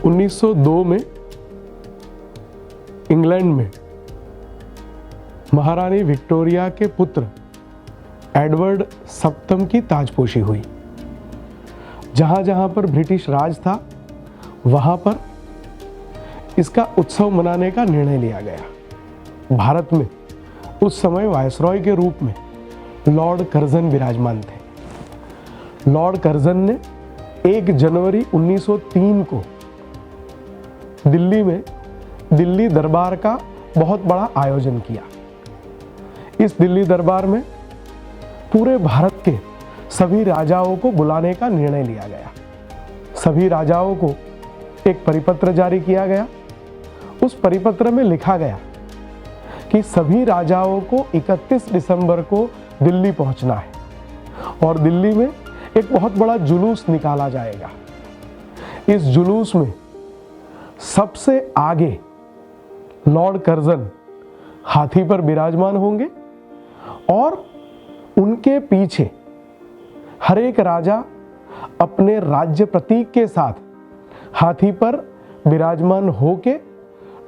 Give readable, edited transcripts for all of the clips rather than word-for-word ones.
1902 में इंग्लैंड में महारानी विक्टोरिया के पुत्र एडवर्ड सप्तम की ताजपोशी हुई। जहाँ जहाँ पर ब्रिटिश राज था वहाँ पर इसका उत्सव मनाने का निर्णय लिया गया। भारत में उस समय वायसरॉय के रूप में लॉर्ड कर्जन विराजमान थे। लॉर्ड कर्जन ने 1 जनवरी 1903 को दिल्ली में दिल्ली दरबार का बहुत बड़ा आयोजन किया। इस दिल्ली दरबार में पूरे भारत के सभी राजाओं को बुलाने का निर्णय लिया गया। सभी राजाओं को एक परिपत्र जारी किया गया। उस परिपत्र में लिखा गया कि सभी राजाओं को 31 दिसंबर को दिल्ली पहुंचना है और दिल्ली में एक बहुत बड़ा जुलूस निकाला जाएगा। इस जुलूस में सबसे आगे लॉर्ड कर्जन हाथी पर विराजमान होंगे और उनके पीछे हर एक राजा अपने राज्य प्रतीक के साथ हाथी पर विराजमान होके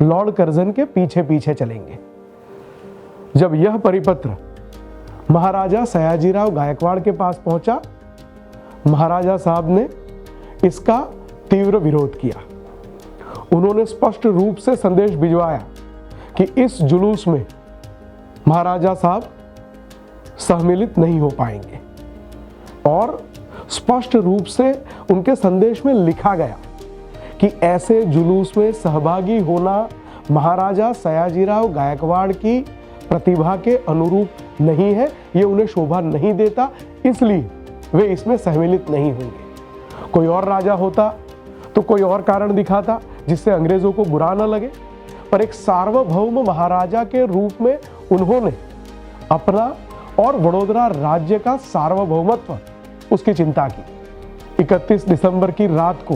लॉर्ड कर्जन के पीछे पीछे चलेंगे। जब यह परिपत्र महाराजा सयाजीराव गायकवाड़ के पास पहुंचा, महाराजा साहब ने इसका तीव्र विरोध किया। उन्होंने स्पष्ट रूप से संदेश भिजवाया कि इस जुलूस में महाराजा साहब सम्मिलित नहीं हो पाएंगे और स्पष्ट रूप से उनके संदेश में लिखा गया कि ऐसे जुलूस में सहभागी होना महाराजा सयाजीराव गायकवाड़ की प्रतिभा के अनुरूप नहीं है, ये उन्हें शोभा नहीं देता, इसलिए वे इसमें सम्मिलित नहीं होंगे। कोई और राजा होता तो कोई और कारण दिखाता जिससे अंग्रेजों को बुरा न लगे, पर एक सार्वभौम महाराजा के रूप में उन्होंने अपना और वडोदरा राज्य का सार्वभौमत्व उसकी चिंता की। 31 दिसंबर की रात को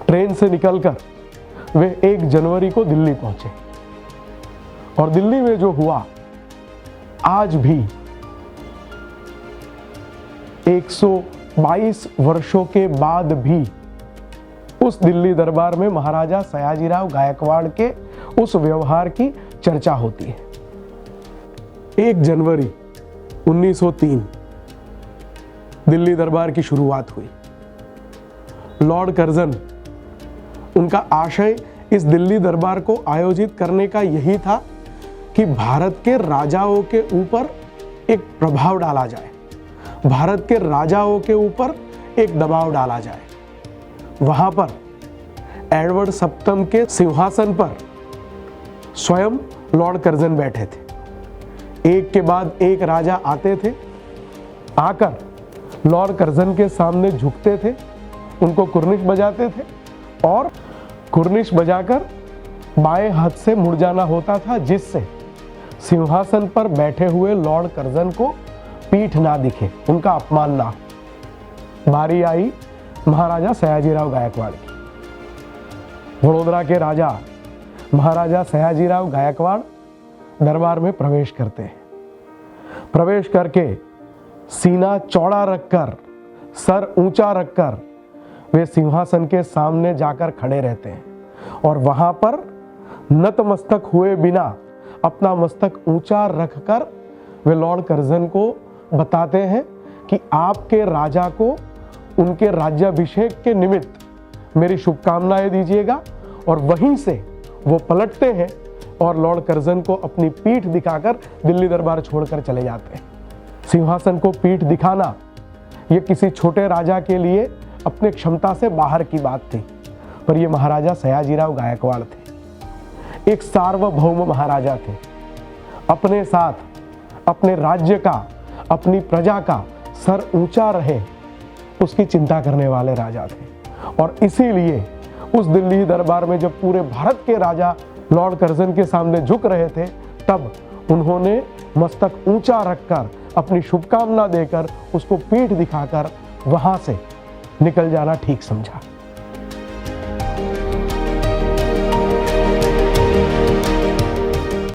ट्रेन से निकलकर वे 1 जनवरी को दिल्ली पहुंचे और दिल्ली में जो हुआ आज भी 122 वर्षों के बाद भी उस दिल्ली दरबार में महाराजा सयाजीराव गायकवाड़ के उस व्यवहार की चर्चा होती है। 1 जनवरी 1903 दिल्ली दरबार की शुरुआत हुई। लॉर्ड कर्जन, उनका आशय इस दिल्ली दरबार को आयोजित करने का यही था कि भारत के राजाओं के ऊपर एक प्रभाव डाला जाए, भारत के राजाओं के ऊपर एक दबाव डाला जाए। वहां पर एडवर्ड सप्तम के सिंहासन पर स्वयं लॉर्ड कर्जन बैठे थे। एक के बाद एक राजा आते थे, आकर लॉर्ड कर्जन के सामने झुकते थे, उनको कुर्निश बजाते थे और कुर्निश बजाकर बाएं हाथ से मुड़ जाना होता था, जिससे सिंहासन पर बैठे हुए लॉर्ड कर्जन को पीठ ना दिखे, उनका अपमान ना हो। बारी आई महाराजा सयाजीराव गायकवाड़ की। वडोदरा के राजा महाराजा सयाजीराव गायकवाड़ दरबार में प्रवेश करते हैं। प्रवेश करके सीना चौड़ा रखकर, सर ऊंचा रखकर वे सिंहासन के सामने जाकर खड़े रहते हैं और वहां पर नतमस्तक हुए बिना अपना मस्तक ऊंचा रखकर वे लॉर्ड कर्जन को बताते हैं कि आपके राजा को उनके राज्याभिषेक के निमित्त मेरी शुभकामनाएं दीजिएगा। और वहीं से वो पलटते हैं और लॉर्ड कर्जन को अपनी पीठ दिखाकर दिल्ली दरबार छोड़कर चले जाते हैं। सिंहासन को पीठ दिखाना ये किसी छोटे राजा के लिए अपने क्षमता से बाहर की बात थी, पर ये महाराजा सयाजीराव गायकवाड़ थे, एक सार्वभौम महाराजा थे। अपने साथ अपने राज्य का, अपनी प्रजा का सर ऊंचा रहे, उसकी चिंता करने वाले राजा थे। और इसीलिए उस दिल्ली दरबार में जब पूरे भारत के राजा लॉर्ड कर्जन के सामने झुक रहे थे, तब उन्होंने मस्तक ऊंचा रखकर अपनी शुभकामना देकर उसको पीठ दिखाकर वहां से निकल जाना ठीक समझा।